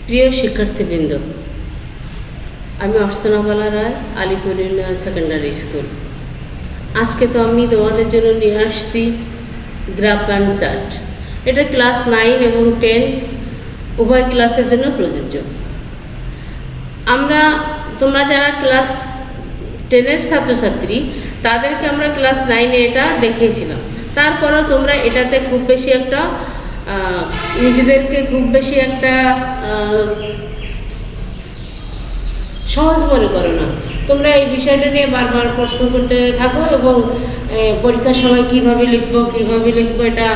প্রিয় শিক্ষার্থীবৃন্দ, আমি অর্চনাবালা রায়, আলিপুর ইউনিয়ন সেকেন্ডারি স্কুল। আজকে তো আমি তোমাদের জন্য নিয়ে আসছি গ্রাফ অ্যান্ড চার্ট। এটা ক্লাস 9 এবং 10 উভয় ক্লাসের জন্য প্রযোজ্য। তোমরা যারা ক্লাস 10-এর ছাত্রছাত্রী, তাদেরকে আমরা ক্লাস 9-এ এটা দেখিয়েছিলাম। তারপরেও তোমরা এটাতে খুব বেশি একটা নিজেদেরকে সহজ মনে করো না। তোমরা এই বিষয়টা নিয়ে বারবার প্রশ্ন করতে থাকো এবং পরীক্ষার সময় কীভাবে লিখবো এটা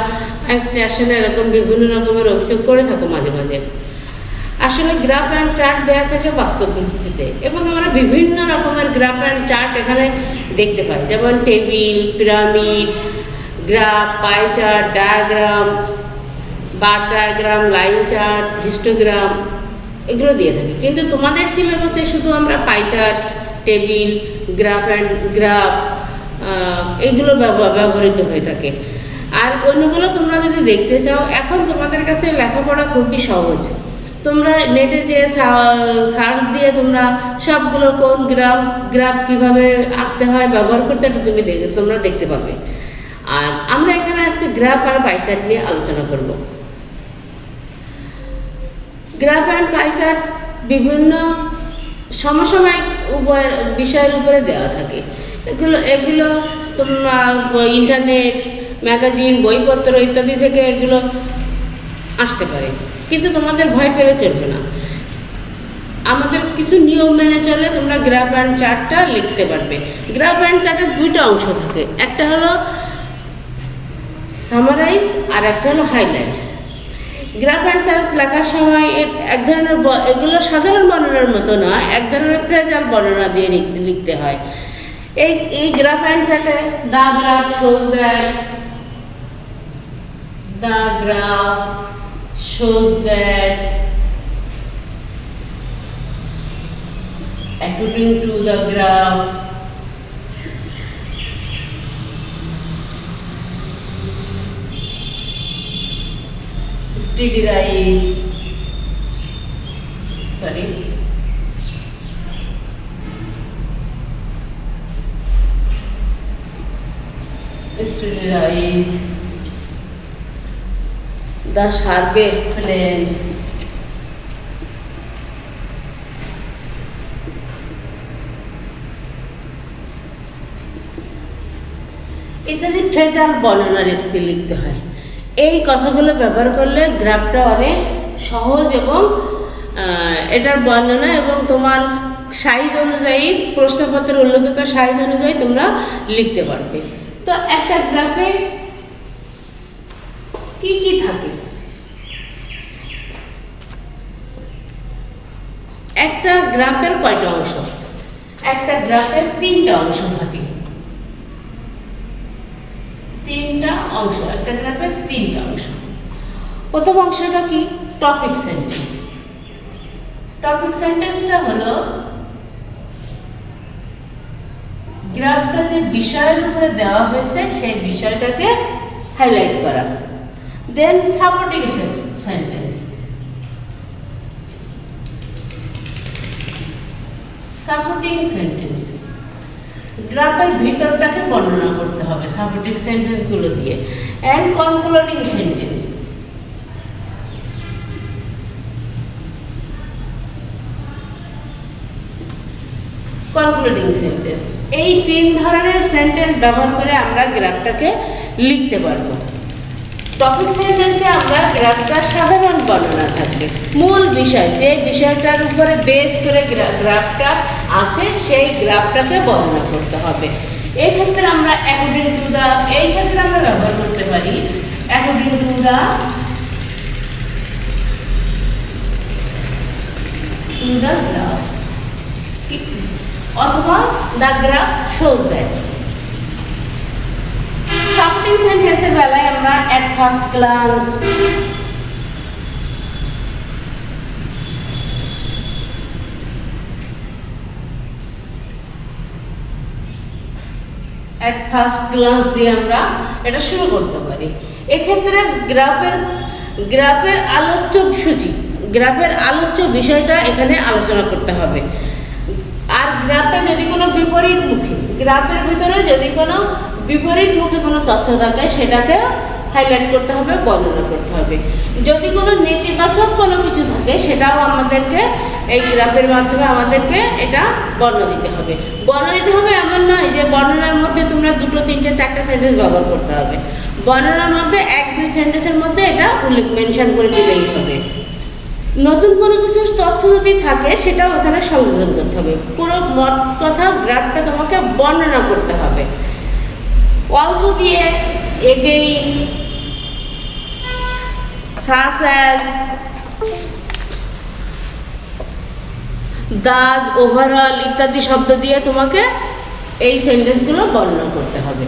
একটা আসে না, এরকম বিভিন্ন রকমের অভিযোগ করে থাকো মাঝে মাঝে। আসলে গ্রাফ অ্যান্ড চার্ট দেওয়া থাকে বাস্তব ভিত্তিতে, এবং আমরা বিভিন্ন রকমের গ্রাফ অ্যান্ড চার্ট এখানে দেখতে পাই, যেমন table, pyramid, graph, pie chart, diagram, বার ডায়াগ্রাম, লাইন চার্ট, হিস্টোগ্রাম, এগুলো দিয়ে থাকি। কিন্তু তোমাদের সিলেবাসে শুধু আমরা পাই চার্ট, টেবিল, গ্রাফ এগুলো ব্যবহৃত হয়ে থাকে। আর অন্যগুলো তোমরা যদি দেখতে চাও, এখন তোমাদের কাছে লেখাপড়া খুবই সহজ। তোমরা নেটে যে সার্চ দিয়ে তোমরা সবগুলো কোন গ্রাফ কীভাবে আঁকতে হয়, ব্যবহার করতে তোমরা দেখতে পাবে। আর আমরা এখানে আজকে গ্রাফ আর পাই চার্ট নিয়ে আলোচনা করব। গ্রাফ অ্যান্ড পাই চার্ট বিভিন্ন সমসাময়িক বিষয়ের উপরে দেওয়া থাকে। এগুলো তোমরা ইন্টারনেট, ম্যাগাজিন, বইপত্র ইত্যাদি থেকে এগুলো আসতে পারে, কিন্তু তোমাদের ভয় পেলে চলবে না। আমাদের কিছু নিয়ম মেনে চলে তোমরা গ্রাফ অ্যান্ড চার্টটা লিখতে পারবে। গ্রাফ অ্যান্ড চার্টের দুইটা অংশ থাকে, একটা হলো সামারাইজ আর একটা হলো হাইলাইটস। গ্রাফ অ্যান্ড চার্ট লেখার সময় এক ধরনের এগুলো সাধারণ বর্ণনার মতো নয়, এক ধরনের ফ্রেজাল বর্ণনা দিয়ে লিখতে হয়। এই গ্রাফ অ্যান্ড চার্টে the graph shows that according to the graph steady rise the sharpest planes ইত্যাদি ফ্রেজাল বর্ণনা লিখতে হয়। এই কথাগুলো ব্যবহার করলে গ্রাফটা অনেক সহজ এবং এটার বর্ণনা এবং তোমার সাইজ অনুযায়ী, প্রশ্নপত্রের উল্লেখিত সাইজ অনুযায়ী তোমরা লিখতে পারবে। তো একটা গ্রাফে কি কি থাকে? একটা গ্রাফের কয়টা অংশ? একটা গ্রাফের 3টা অংশ থাকে। 3টা অংশ, একটা গ্রাফের 3টা অংশ। প্রথম অংশটা কি? Topic sentence. টপিক সেন্টেন্সটা হলো গ্রাফটা যে বিষয়ের উপরে দেওয়া হয়েছে সেই বিষয়টাকে হাইলাইট করা। দেন সাপোর্টিং সেন্টেন্স। সাপোর্টিং সেন্টেন্স গ্রাফের ভিতরটাকে বর্ণনা করতে হবে সাপোর্টিং সেন্টেন্সগুলো দিয়ে। And concluding sentence. Concluding sentence, এই 3 ধরনের সেন্টেন্স ব্যবহার করে আমরা গ্রাফটাকে লিখতে পারবো। টপিক সেন্টেন্সে আমরা গ্রাফটার সাধারণ বর্ণনা থাকবে, মূল বিষয়, যে বিষয়টার উপরে বেস করে গ্রাফটা আসে সেই গ্রাফটাকে বর্ণনা করতে হবে। এই ক্ষেত্রে আমরা আমরা ব্যবহার করতে পারি অ্যাকর্ডিং টু দ্য গ্রাফ অথবা the graph shows that. Supporting সেন্টেন্সের বেলায় আমরা অ্যাট ফার্স্ট গ্লান্স, দিয়ে আমরা এটা শুরু করতে পারি। এক্ষেত্রে গ্রাফের আলোচ্য সূচি, গ্রাফের আলোচ্য বিষয়টা এখানে আলোচনা করতে হবে। আর গ্রাফে যদি কোনো বিপরীতমুখী, গ্রাফের ভিতরে যদি কোনো বিপরীতমুখী কোনো তথ্য থাকে সেটাকে হাইলাইট করতে হবে, বর্ণনা করতে হবে। যদি কোনো নেতিবাচক কোনো কিছু থাকে সেটাও আমাদেরকে এই গ্রাফের মাধ্যমে আমাদেরকে এটা বর্ণনা দিতে হবে। বর্ণনা দিতে হবে এমন নয় যে বর্ণনার মধ্যে তোমরা 2, 3, 4 সেন্টেন্স ব্যবহার করতে হবে। বর্ণনার মধ্যে 1-2 সেন্টেন্সের মধ্যে এটা মেনশন করে দিলেই হবে। নতুন কোনো কিছু তথ্য যদি থাকে সেটাও এখানে সংযোজন করতে হবে। পুরো মোট কথা গ্রাফটা তোমাকে বর্ণনা করতে হবে। অলসো দিয়ে এগেইন, সাচ অ্যাজ, দাজ, ওভারঅল ইত্যাদি শব্দ দিয়ে তোমাকে এই সেন্টেন্সগুলো বর্ণনা করতে হবে।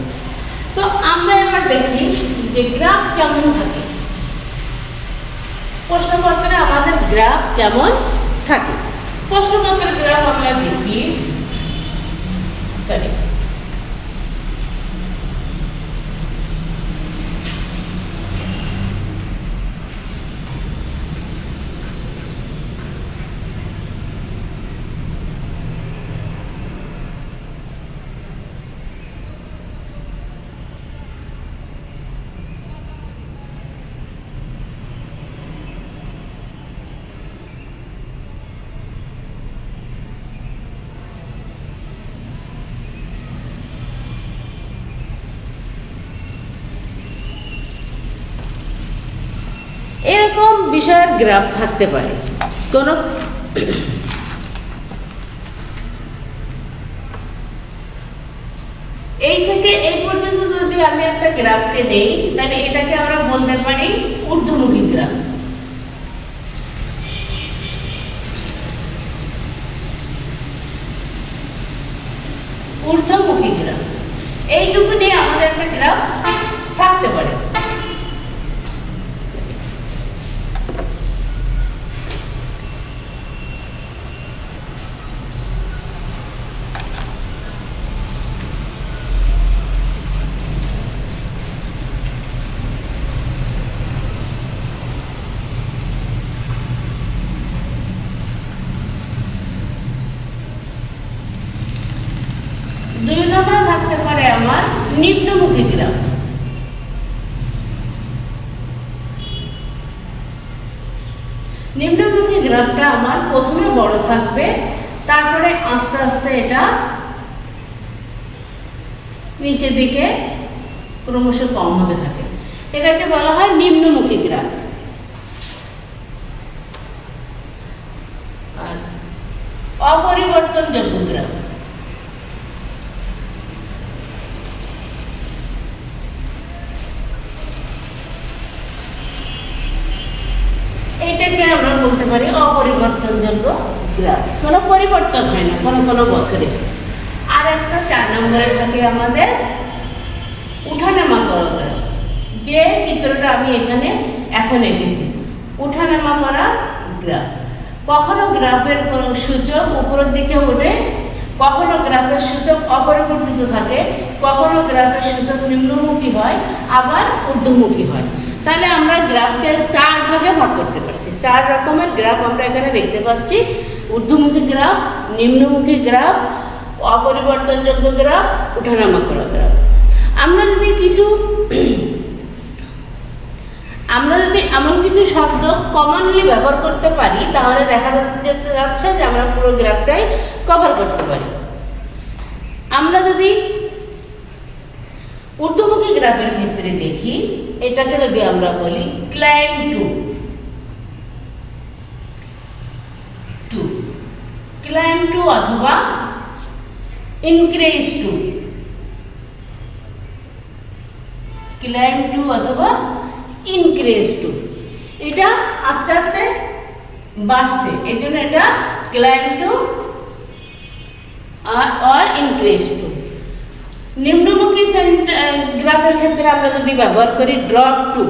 তো আমরা এবার দেখি যে গ্রাফ কেমন থাকে। প্রশ্নপত্রে আমাদের গ্রাফ কেমন থাকে। প্রশ্নপত্রের গ্রাফ আমরা দেখি, এরকম বিষয়ের গ্রাফ থাকতে পারে। কোনো এই থেকে এই পর্যন্ত যদি আমি একটা গ্রাফকে দেই তাহলে এটাকে আমরা বলতে পারি ঊর্ধ্বমুখী গ্রাফ। ঊর্ধ্বমুখী গ্রাফ এইটুকু নিয়ে আমাদের একটা গ্রাফ থাকতে পারে। দুই নম্বর থাকতে পারে আমার নিম্নমুখী গ্রাফ। নিম্নমুখী গ্রাফটা আমার প্রথমে বড় থাকবে, তারপরে আস্তে আস্তে এটা নিচের দিকে ক্রমশ কম হতে থাকে। এটাকে বলা হয় নিম্নমুখী গ্রাফ। আর অপরিবর্তনযোগ্য গ্রাফ, এইটাকে আমরা বলতে পারি অপরিবর্তনযোগ্য গ্রাফ। কোনো পরিবর্তন হয় না কোনো কোনো বছরে। আর একটা 4 নম্বরে থাকে আমাদের উঠানামা করা গ্রাফ। যে চিত্রটা আমি এখানে এখন এঁকেছি, উঠানামা করা গ্রাফ। কখনো গ্রাফের কোনো সূচক উপরের দিকে ওঠে, কখনো গ্রাফের সূচক অপরিবর্তিত থাকে, কখনো গ্রাফের সূচক নিম্নমুখী হয়, আবার ঊর্ধ্বমুখী হয়। তাহলে আমরা গ্রাফকে 4 ভাগে ভাগ করতে পারছি। 4 রকমের গ্রাফ আমরা এখানে দেখতে পাচ্ছি। ঊর্ধ্বমুখী গ্রাফ, নিম্নমুখী গ্রাফ, অপরিবর্তনযোগ্য গ্রাফ, উঠানামা করা গ্রাফ। আমরা যদি এমন কিছু শব্দ কমনলি ব্যবহার করতে পারি তাহলে দেখা যাচ্ছে যে আমরা পুরো গ্রাফটাই কভার করতে পারি। আমরা যদি ঊর্ধ্বমুখী গ্রাফের ক্ষেত্রে দেখি, এটাকে যদি আমরা বলি ক্লাইম টু অথবা ইনক্রিজ টু, ক্লাইম টু অথবা ইনক্রিজ টু, এটা আস্তে আস্তে বাড়ছে, এই জন্য এটা ক্লাইম টু আর ইনক্রিজ টু। নিম্নমুখী গ্রাফের ক্ষেত্রে আমরা যদি ব্যবহার করি ড্রপ টু,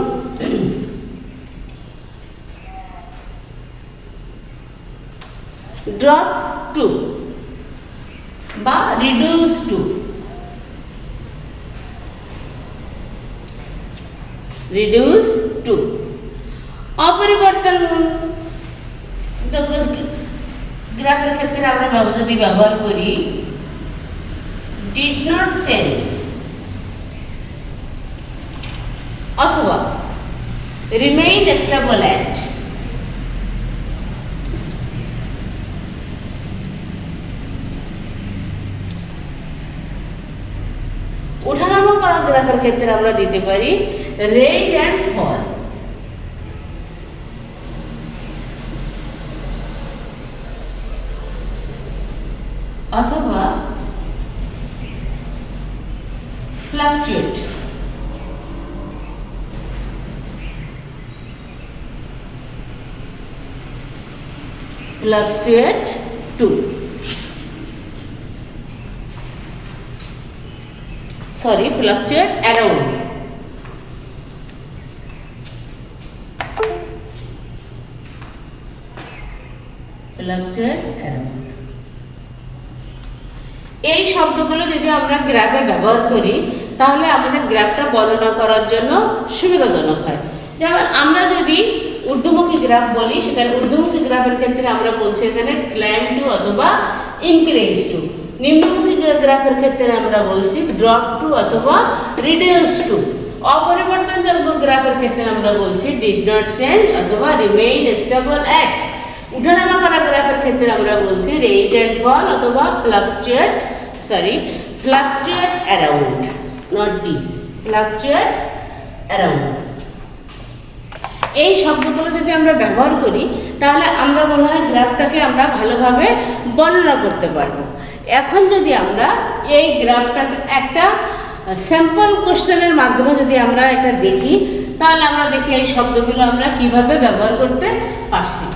বা রিডিউস টু, গ্রাফের ক্ষেত্রে আমরা যদি ব্যবহার করি ডিড নট চেঞ্জ অথবা রিমেইন স্টেবল অ্যাট, ওঠানামা করা গ্রাফের ক্ষেত্রে আমরা দিতে পারি রেইজ অ্যান্ড ফল, অথবা fluctuate. Fluctuate to, fluctuate around, fluctuate around। এই শব্দগুলো যদি আমরা গ্রাফে ব্যবহার করি তাহলে আমাদের গ্রাফটা বর্ণনা করার জন্য সুবিধাজনক হয়। যেমন আমরা যদি ঊর্ধ্বমুখী গ্রাফ বলি, সেখানে ঊর্ধ্বমুখী গ্রাফের ক্ষেত্রে আমরা বলছি এখানে ক্লাইম্ব টু অথবা ইনক্রিজ টু। নিম্নমুখী গ্রাফের ক্ষেত্রে আমরা বলছি ড্রপ টু অথবা রিডিউস টু। অপরিবর্তনযোগ্য গ্রাফের ক্ষেত্রে আমরা বলছি ডিড নট চেঞ্জ অথবা রিমেইন স্টেবল অ্যাট। উঠানামা করা গ্রাফের ক্ষেত্রে আমরা বলছি রেইজ অ্যান্ড ফল অথবা fluctuate around, not D, fluctuate around. এই শব্দগুলো যদি আমরা ব্যবহার করি তাহলে আমরা মনে হয় গ্রাফটাকে আমরা ভালোভাবে বর্ণনা করতে পারবো। এখন যদি আমরা এই গ্রাফটাকে একটা স্যাম্পল কোশ্চেনের মাধ্যমে যদি আমরা এটা দেখি তাহলে আমরা দেখি এই শব্দগুলো আমরা কিভাবে ব্যবহার করতে পারছি।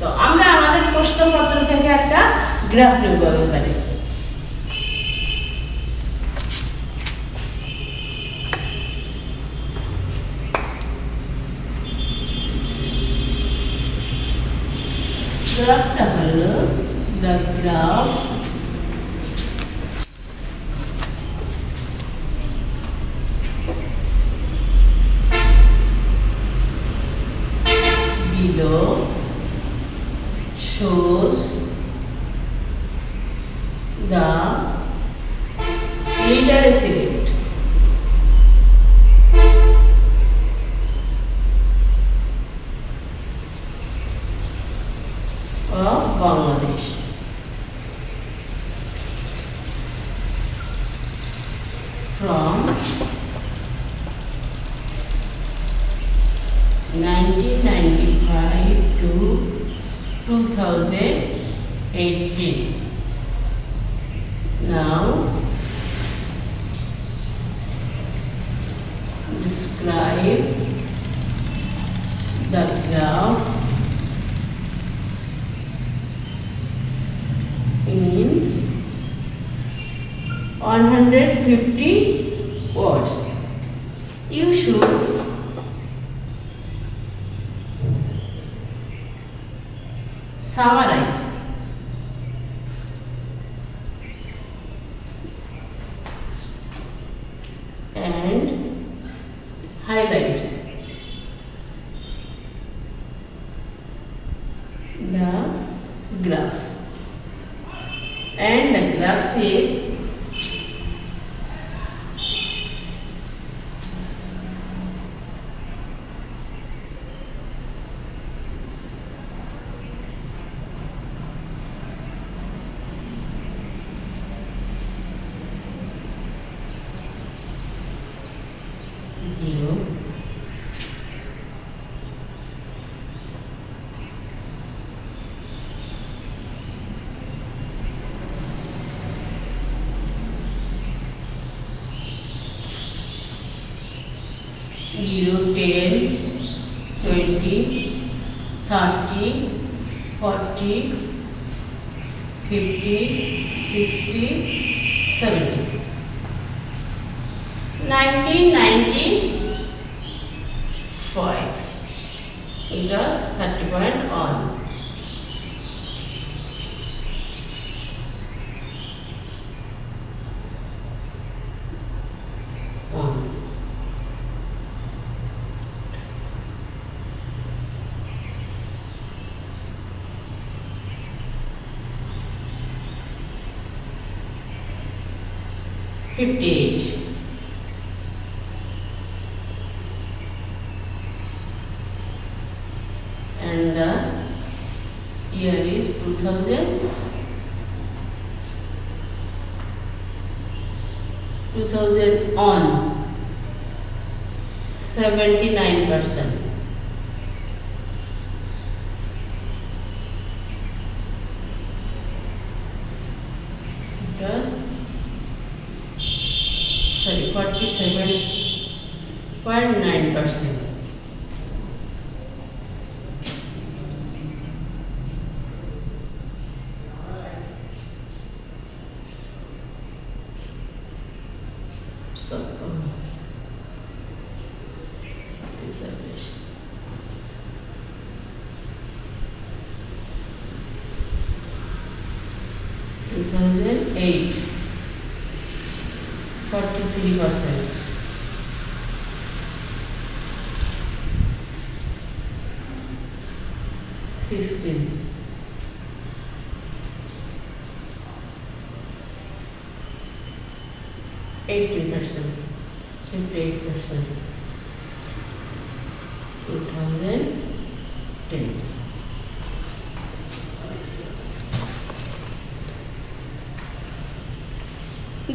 তো আমরা আমাদের প্রশ্নপত্র থেকে একটা গ্রাফ নিয়ে বলতে পারি। গ্রাফটা হলো the graph below shows the literacy rate of Bangladesh. From 1995 to 2018. Now describe the graph in 150 words. You should summarize and highlights the graphs, and the graph says zero, zero, 10, 20, 30, 40, 50, 60, 70. 1995 it was 30 point on. 58. And the year is 2000 on 79%. It was 47.9%. So, 2008, 43%. 16. 18%. 58%. 2010.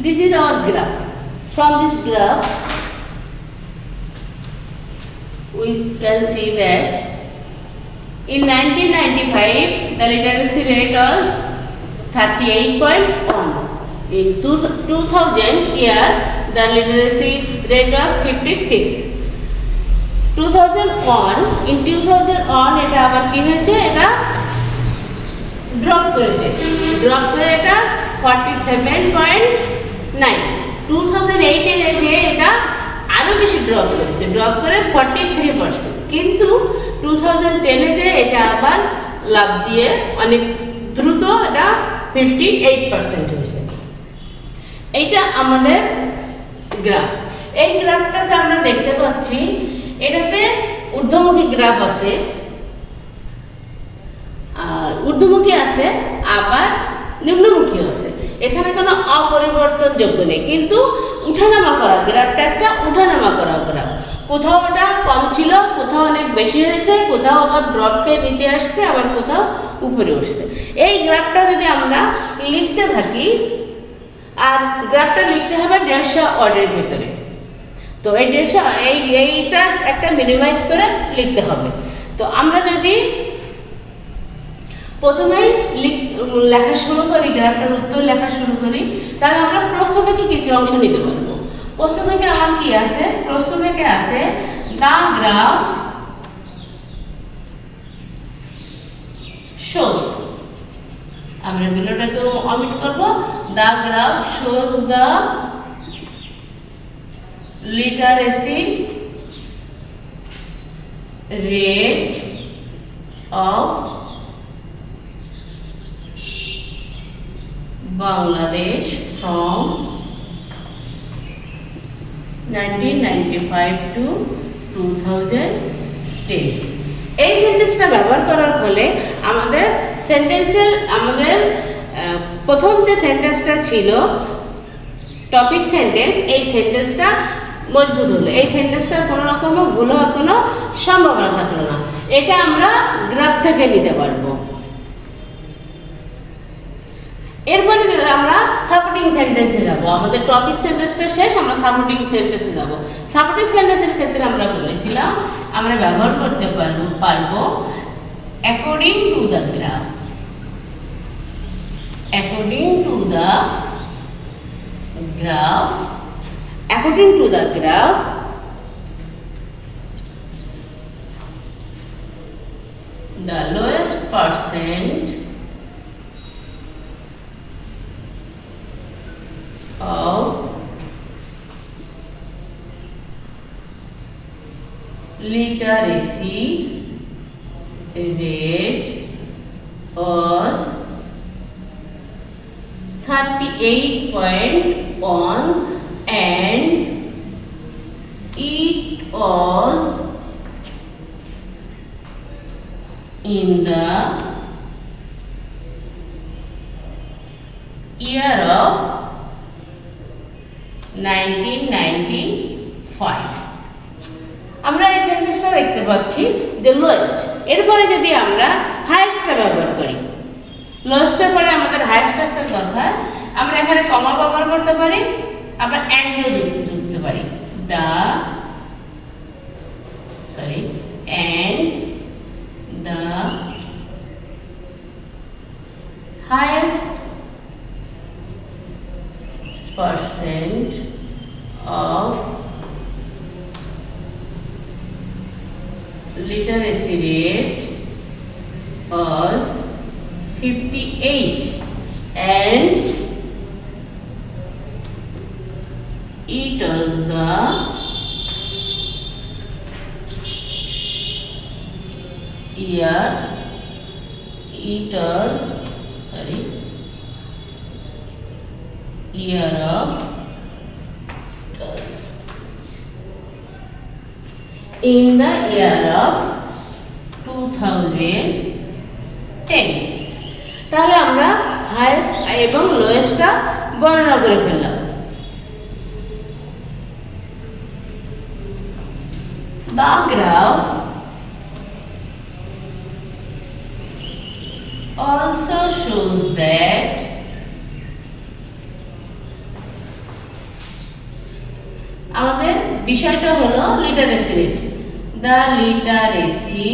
This is our graph. From this graph, we can see that in 1995 the literacy rate was 38.1. In 2000 year the literacy rate was 56. 2001 in 2001 এটা আবার কি হয়েছে, এটা drop করেছে, drop করে এটা 47.9. 2008 এ যে এটা আরো বেশি ড্রপ করেছে, ড্রপ করে 43%. কিন্তু 2010 এ যে এটা আবার লাভ দিয়ে অনেক দ্রুত এটা 58% হয়েছে। এইটা আমাদের গ্রাফ। এই গ্রাফটাতে আমরা দেখতে পাচ্ছি এটাতে ঊর্ধ্বমুখী গ্রাফ আছে, ঊর্ধ্বমুখী আছে আবার নিম্নমুখী আছে। এখানে কোনো অপরিবর্তনযোগ্য নেই, কিন্তু উঠানামা করা গ্রাফটা একটা উঠানামা করা গ্রাফ। কোথাও এটা কম ছিল, কোথাও অনেক বেশি হয়েছে, কোথাও আবার ড্রপ খেয়ে নিচে আসছে, আবার কোথাও উপরে উঠছে। এই গ্রাফটা যদি আমরা লিখতে থাকি, আর গ্রাফটা লিখতে হবে 150 ওয়ার্ডের ভিতরে। তো এই 150 এইটা একটা মিনিমাইজ করে লিখতে হবে। তো আমরা যদি প্রথমেই লেখা শুরু করি, গ্রাফটার উত্তর লেখা শুরু করি, তাহলে আমরা প্রশ্ন থেকে কিছু অংশ নিতে পারবো। প্রশ্ন থেকে আমার কি আছে, প্রশ্ন থেকে আছে দ্য গ্রাফ শোজ, আমরা বিলোটাকে অমিট করব, the graph shows the literacy rate of Bangladesh from 1995 to 2010. এই সেন্টেন্সটা ব্যবহার করার ফলে আমাদের সেন্টেন্সের প্রথম যে সেন্টেন্সটা ছিল টপিক সেন্টেন্স, এই সেন্টেন্সটা মজবুত হলো। এই সেন্টেন্সটার কোনো রকম ভুল হওয়ার কোনো সম্ভাবনা থাকলো না। এটা আমরা গ্রাফ থেকে নিতে পারবো। এরপরে আমরা সাপোর্টিং সেন্টেন্সে যাব। আমাদের টপিক সেন্টেন্সটা শেষ, আমরা সাপোর্টিং সেন্টেন্সে যাব। সাপোর্টিং সেন্টেন্সের ক্ষেত্রে আমরা বলেছিলাম আমরা ব্যবহার করতে পারবো according to the graph. According to the graph, according to the graph, the lowest percent of literacy rate was 38.1 and it was in the year of 1995। আমরা এই সেন্টেন্সটা দেখতে পাচ্ছি যে লোয়েস্ট, এরপরে যদি আমরা হাইয়েস্টটা ব্যবহার করি, লোয়েস্টের পরে আমাদের হাইয়েস্ট আসার কথা, আমরা এখানে কমা ব্যবহার করতে পারি, আবার অ্যান্ডও যুক্ত পারি, and the highest percent of literacy rate was 58 and it was the year of in the year of 2010। তাহলে আমরা হাইয়েস্ট এবং লোয়েস্টটা বর্ণনা করে ফেললাম। The graph also shows that আমাদের বিষয়টা হলো literacy rate, the literacy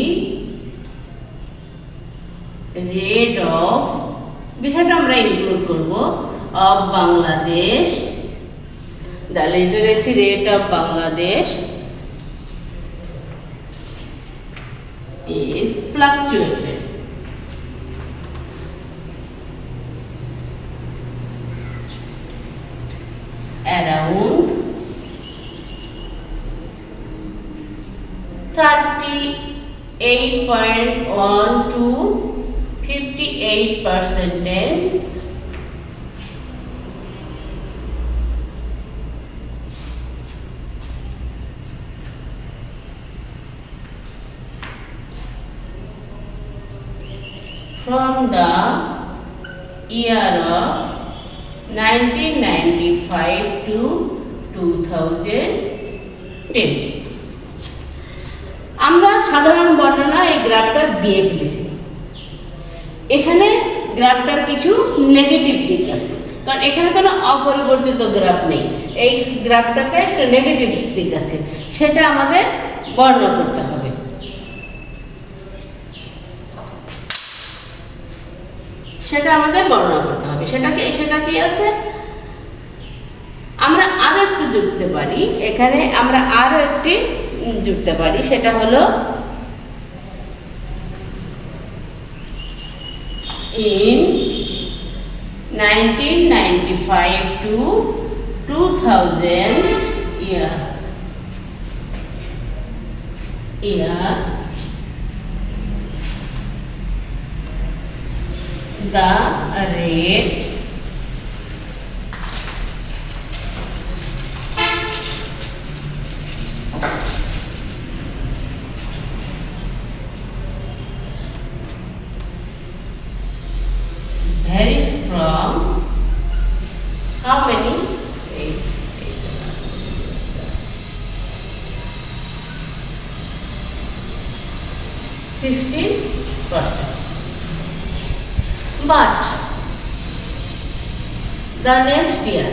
rate of, বিষয়টা আমরা ইনক্লুড করব, of Bangladesh, the literacy rate of Bangladesh is fluctuated around 38.1 to 58% from the year of 1995 to 2010। আমরা সাধারণ বর্ণনা এই গ্রাফটা দিয়ে ফেলেছি। এখানে গ্রাফটার কিছু নেগেটিভ দিক আছে, কারণ এখানে কোনো অপরিবর্তিত গ্রাফ নেই। এই গ্রাফটাতে একটা নেগেটিভ দিক আছে, সেটা আমাদের বর্ণনা করতে হবে। সেটা কি আছে, আমরা আরো একটু যুক্ত পারি, এখানে আমরা আরো একটি যুক্ত পারি, সেটা হলো in 1995 to 2000 year the rate varies from how many? 16%. But the next year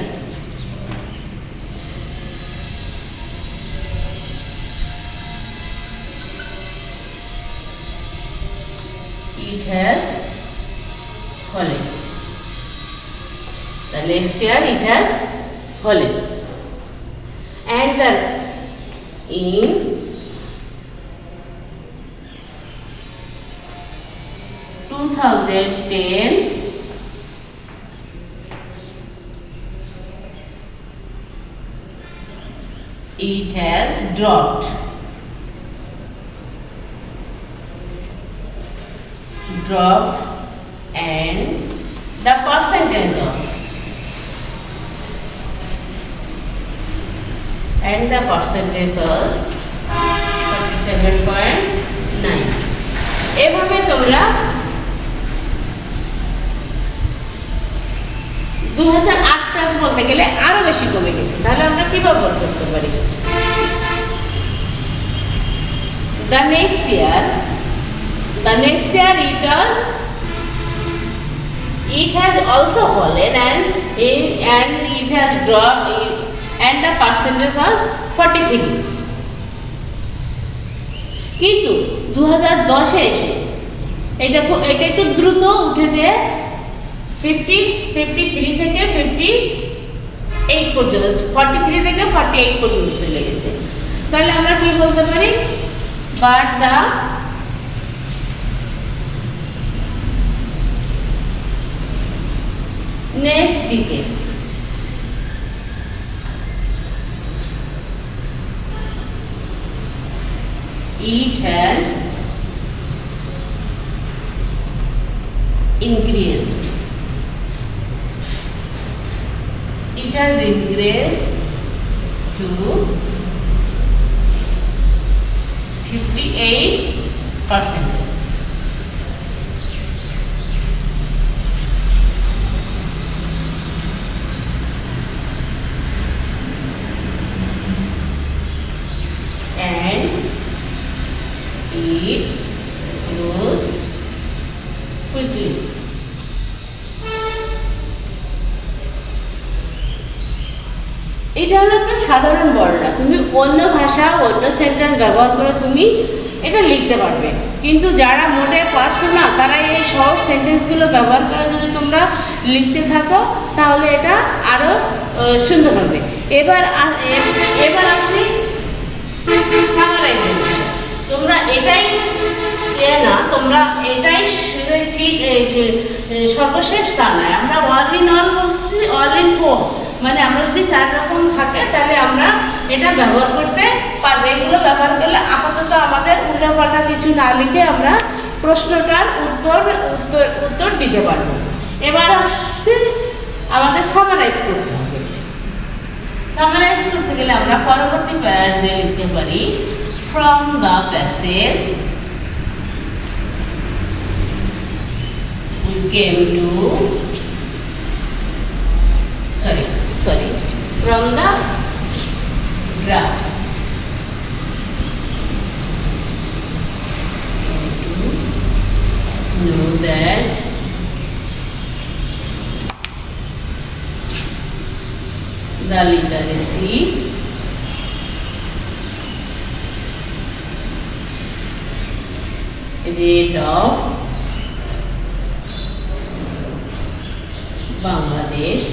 it has fallen. The next year it has fallen, and then in 2010 it has dropped and the percentage also, and the percentage was 47.9। এভাবে তোমরা 2008টা বলতে গেলে আরো বেশি কমে গেছে। তাহলে আমরা কি ব্যবহার করতে পারি? The next year it has also fallen and it has dropped and the percentage was 43. কিন্তু 2010-এ এসে এটা একটু দ্রুত উঠে যেয়ে 53 থেকে 58 পর্যন্ত, 43 থেকে 48 পর্যন্ত চলে গেছে। তাহলে আমরা কি বলতে পারি? But the next decade it has increased. It has increased to 58%. And it grows quickly. এটা হলো একটা সাধারণ বর্ণনা। তুমি অন্য ভাষা, অন্য সেন্টেন্স ব্যবহার করে তুমি এটা লিখতে পারবে, কিন্তু যারা মোটে পারছো না তারা এই সহজ সেন্টেন্সগুলো ব্যবহার করে যদি তোমরা লিখতে থাকো তাহলে এটা আরো সুন্দর হবে। এবার আসি সামারাইজেশন। তোমরা এটাই না, তোমরা এটাই ঠিক সর্বশেষ তা নয়। আমরা অল ইন অল বলছি, অল ইন ফোর, মানে আমরা যদি 4 রকম থাকে তাহলে আমরা এটা ব্যবহার করতে পারবো। এগুলো ব্যবহার করলে আপাতত আমাদের উল্টাপাল্টা কিছু না লিখে আমরা প্রশ্নটার উত্তর দিতে পারবো। এবার আসছি আমাদের সামারাইজ করতে হবে। সামারাইজ করতে গেলে আমরা পরবর্তী প্যারাতে লিখতে পারি from the passage we came to from the graphs know that the literacy rate of Bangladesh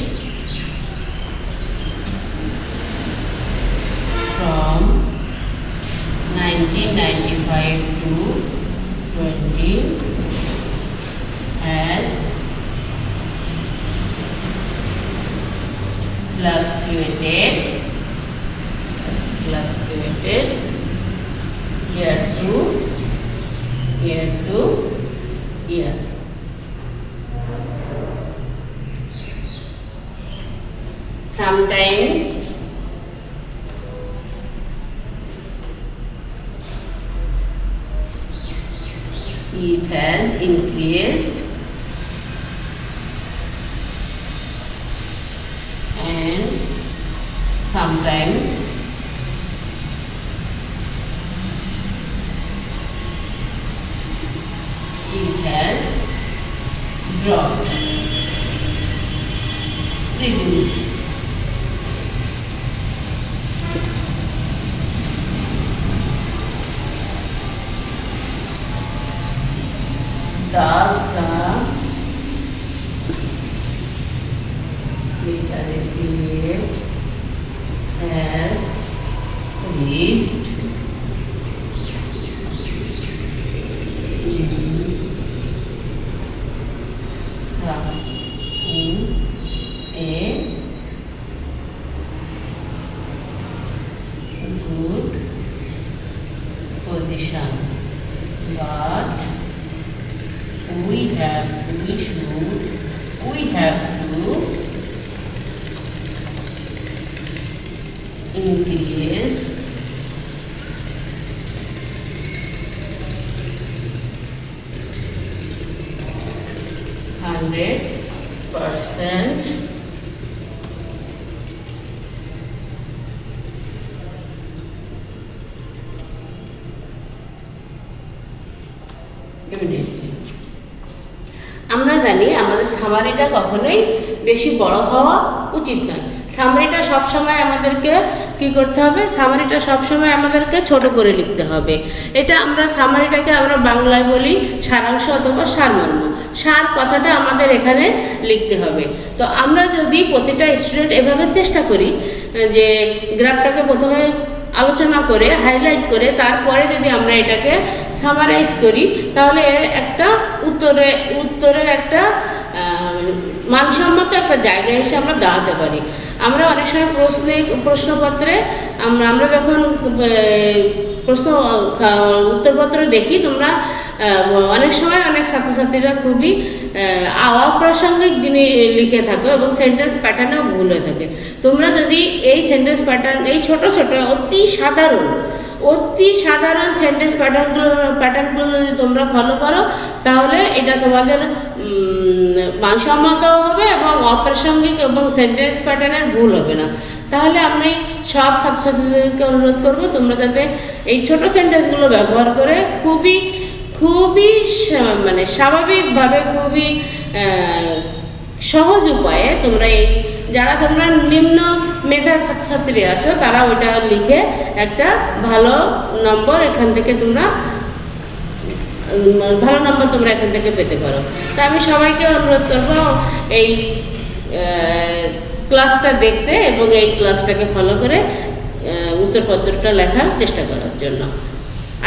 from 1995 to 20 has fluctuated year to year. Sometimes it has increased and sometimes it has dropped, reduced. Thus the literacy rate has reached in a good position, but we have to increase %, immediately. আমরা জানি আমাদের সামারিটা কখনোই বেশি বড় হওয়া উচিত নয়। সামারিটা সবসময় আমাদেরকে কি করতে হবে, সামারিটা সবসময় আমাদেরকে ছোট করে লিখতে হবে। এটা আমরা সামারিটাকে আমরা বাংলায় বলি সারাংশ অথবা সারমর্ম। সার কথাটা আমাদের এখানে লিখতে হবে। তো আমরা যদি প্রতিটা স্টুডেন্ট এভাবে চেষ্টা করি যে গ্রাফটাকে প্রথমে আলোচনা করে হাইলাইট করে তারপরে যদি আমরা এটাকে সামারাইজ করি, তাহলে এর একটা উত্তরের একটা মানসম্মত একটা জায়গায় এসে আমরা দাঁড়াতে পারি। আমরা অনেক সময় প্রশ্নপত্রে আমরা যখন উত্তরপত্র দেখি, তোমরা অনেক সময় অনেক ছাত্রছাত্রীরা খুবই অপ্রাসঙ্গিক জিনিস লিখে থাকো এবং সেন্টেন্স প্যাটার্নেও ভুল হয়ে থাকে। তোমরা যদি এই সেন্টেন্স প্যাটার্ন, এই ছোট ছোট অতি সাধারণ সেন্টেন্স প্যাটার্নগুলো যদি তোমরা ফলো করো, তাহলে এটা তোমাদের মানসম্মত হবে এবং অপ্রাসঙ্গিক এবং সেন্টেন্স প্যাটার্নের ভুল হবে না। তাহলে আমি সব ছাত্রছাত্রীদেরকে অনুরোধ করবো তোমরা যাতে এই ছোট সেন্টেন্সগুলো ব্যবহার করে খুবই মানে স্বাভাবিকভাবে খুবই সহজ উপায়ে তোমরা যারা তোমরা নিম্ন মেধার ছাত্রছাত্রী আছো, তারা ওইটা লিখে একটা ভালো নম্বর এখান থেকে তোমরা এখান থেকে পেতে পারো। তা আমি সবাইকে অনুরোধ করবো এই ক্লাসটা দেখতে এবং এই ক্লাসটাকে ফলো করে উত্তরপত্রটা লেখার চেষ্টা করার জন্য।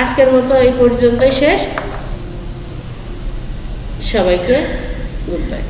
আজকের মতো এই পর্যন্তই শেষ। সবাইকে গুড বাই।